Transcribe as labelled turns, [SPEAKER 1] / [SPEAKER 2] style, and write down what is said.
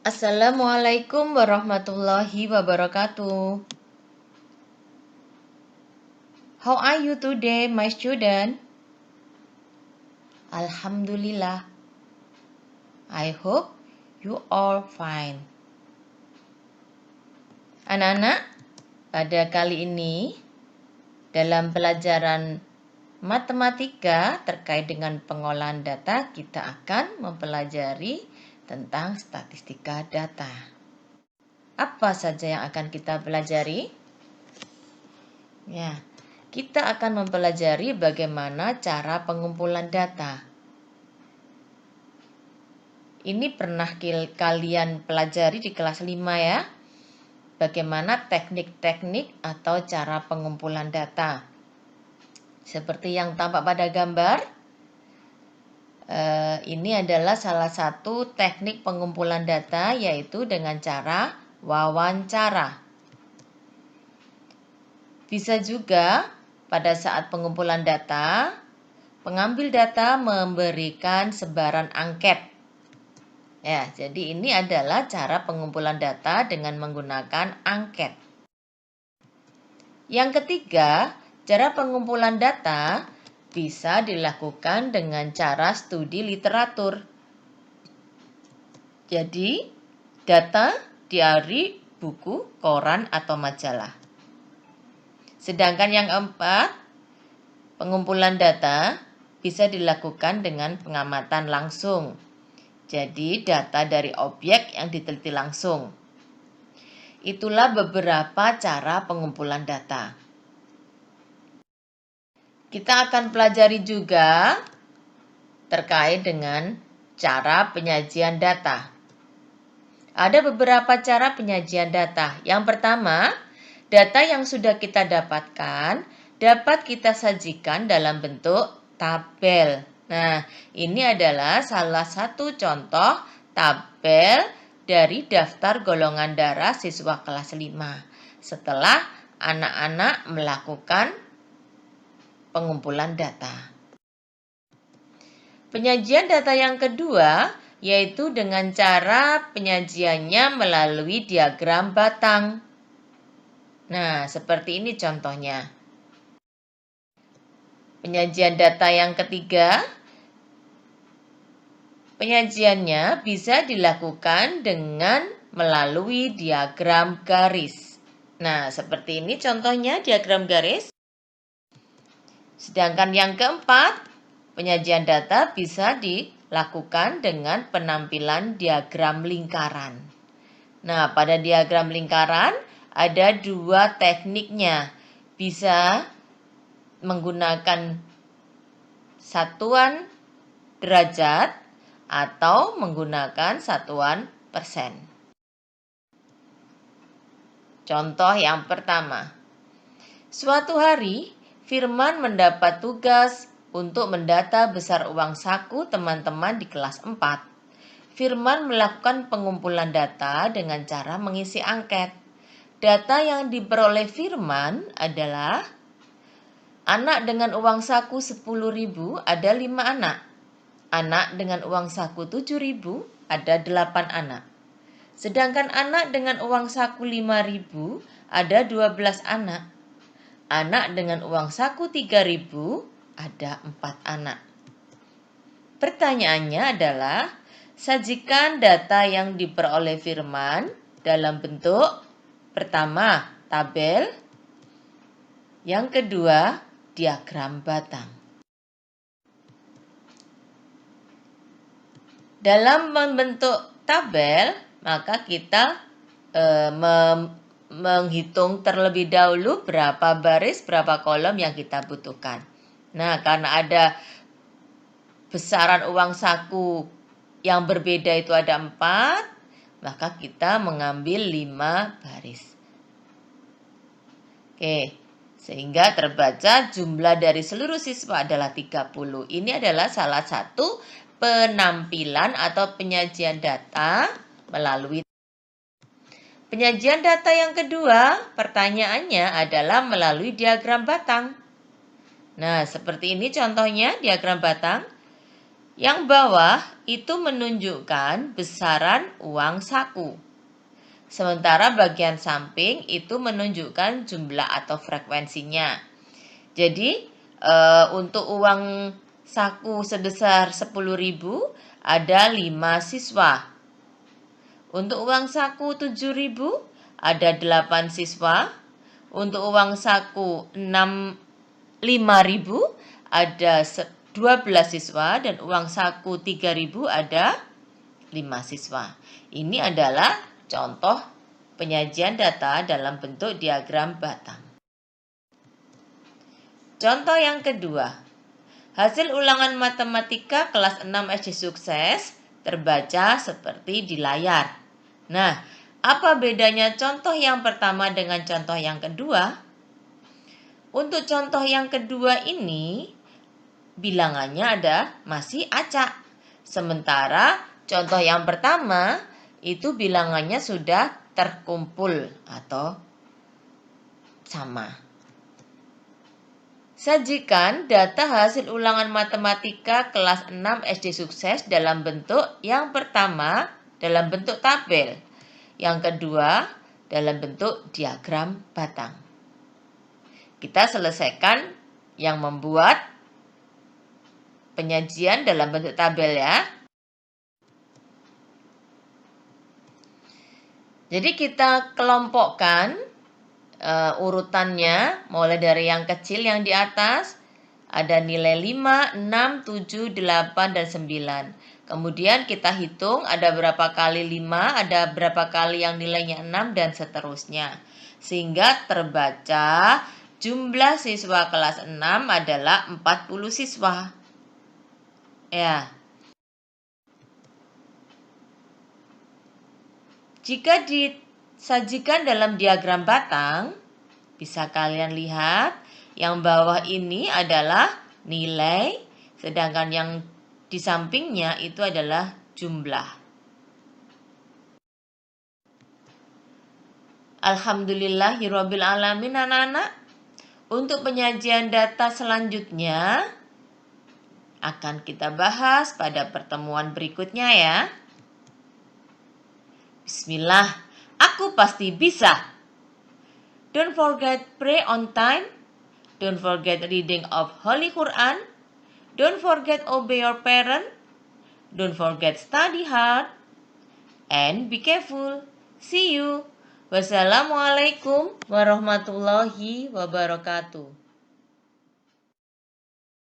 [SPEAKER 1] Assalamualaikum warahmatullahi wabarakatuh. How are you today, my student? Alhamdulillah. I hope you all fine. Anak-anak, pada kali ini dalam pelajaran matematika terkait dengan pengolahan data, kita akan mempelajari tentang statistika data. Apa saja yang akan kita pelajari? Ya, kita akan mempelajari bagaimana cara pengumpulan data. Ini pernah kalian pelajari di kelas 5 ya. Bagaimana teknik-teknik atau cara pengumpulan data. Seperti yang tampak pada gambar, ini adalah salah satu teknik pengumpulan data, yaitu dengan cara wawancara. Bisa juga pada saat pengumpulan data, pengambil data memberikan sebaran angket. Ya, jadi ini adalah cara pengumpulan data dengan menggunakan angket. Yang ketiga, cara pengumpulan data bisa dilakukan dengan cara studi literatur. Jadi, data diari, buku, koran, atau majalah. Sedangkan yang keempat, pengumpulan data bisa dilakukan dengan pengamatan langsung. Jadi, data dari objek yang diteliti langsung. Itulah beberapa cara pengumpulan data. Kita akan pelajari juga terkait dengan cara penyajian data. Ada beberapa cara penyajian data. Yang pertama, data yang sudah kita dapatkan dapat kita sajikan dalam bentuk tabel. Nah, ini adalah salah satu contoh tabel dari daftar golongan darah siswa kelas 5. Setelah anak-anak melakukan pengumpulan data. Penyajian data yang kedua yaitu dengan cara penyajiannya melalui diagram batang. Nah, seperti ini contohnya. Penyajian data yang ketiga, penyajiannya bisa dilakukan dengan melalui diagram garis. Nah, seperti ini contohnya diagram garis. Sedangkan yang keempat, penyajian data bisa dilakukan dengan penampilan diagram lingkaran. Nah, pada diagram lingkaran ada dua tekniknya. Bisa menggunakan satuan derajat atau menggunakan satuan persen. Contoh yang pertama. Suatu hari, Firman mendapat tugas untuk mendata besar uang saku teman-teman di kelas 4. Firman melakukan pengumpulan data dengan cara mengisi angket. Data yang diperoleh Firman adalah anak dengan uang saku 10.000 ada 5 anak. Anak dengan uang saku 7.000 ada 8 anak. Sedangkan anak dengan uang saku 5.000 ada 12 anak. Anak dengan uang saku 3.000 ada 4 anak. Pertanyaannya adalah, sajikan data yang diperoleh Firman dalam bentuk pertama, tabel. Yang kedua, diagram batang. Dalam membentuk tabel, maka kita menghitung terlebih dahulu berapa baris, berapa kolom yang kita butuhkan. Nah, karena ada besaran uang saku yang berbeda itu ada 4, maka kita mengambil 5 baris. Oke, sehingga terbaca jumlah dari seluruh siswa adalah 30. Ini adalah salah satu penampilan atau penyajian data melalui. Penyajian data yang kedua, pertanyaannya adalah melalui diagram batang. Nah, seperti ini contohnya diagram batang. Yang bawah itu menunjukkan besaran uang saku. Sementara bagian samping itu menunjukkan jumlah atau frekuensinya. Jadi untuk uang saku sebesar 10.000 ada 5 siswa. Untuk uang saku 7.000 ada 8 siswa. Untuk uang saku 5.000 ada 12 siswa dan uang saku 3.000 ada 5 siswa. Ini adalah contoh penyajian data dalam bentuk diagram batang. Contoh yang kedua. Hasil ulangan matematika kelas 6 SD sukses terbaca seperti di layar. Nah, apa bedanya contoh yang pertama dengan contoh yang kedua? Untuk contoh yang kedua ini, bilangannya ada masih acak. Sementara contoh yang pertama itu bilangannya sudah terkumpul atau sama. Sajikan data hasil ulangan matematika kelas 6 SD sukses dalam bentuk yang pertama dalam bentuk tabel, yang kedua dalam bentuk diagram batang. Kita selesaikan yang membuat penyajian dalam bentuk tabel ya. Jadi kita kelompokkan urutannya mulai dari yang kecil yang di atas ada nilai 5, 6, 7, 8, dan 9. Kemudian kita hitung ada berapa kali 5, ada berapa kali yang nilainya 6, dan seterusnya. Sehingga terbaca jumlah siswa kelas 6 adalah 40 siswa. Ya. Jika disajikan dalam diagram batang, bisa kalian lihat yang bawah ini adalah nilai, sedangkan yang di sampingnya itu adalah jumlah. Alhamdulillahirabbil alamin anak-anak. Untuk penyajian data selanjutnya akan kita bahas pada pertemuan berikutnya ya. Bismillah, aku pasti bisa. Don't forget pray on time. Don't forget reading of Holy Quran. Don't forget obey your parent. Don't forget study hard. And be careful. See you. Wassalamualaikum warahmatullahi wabarakatuh.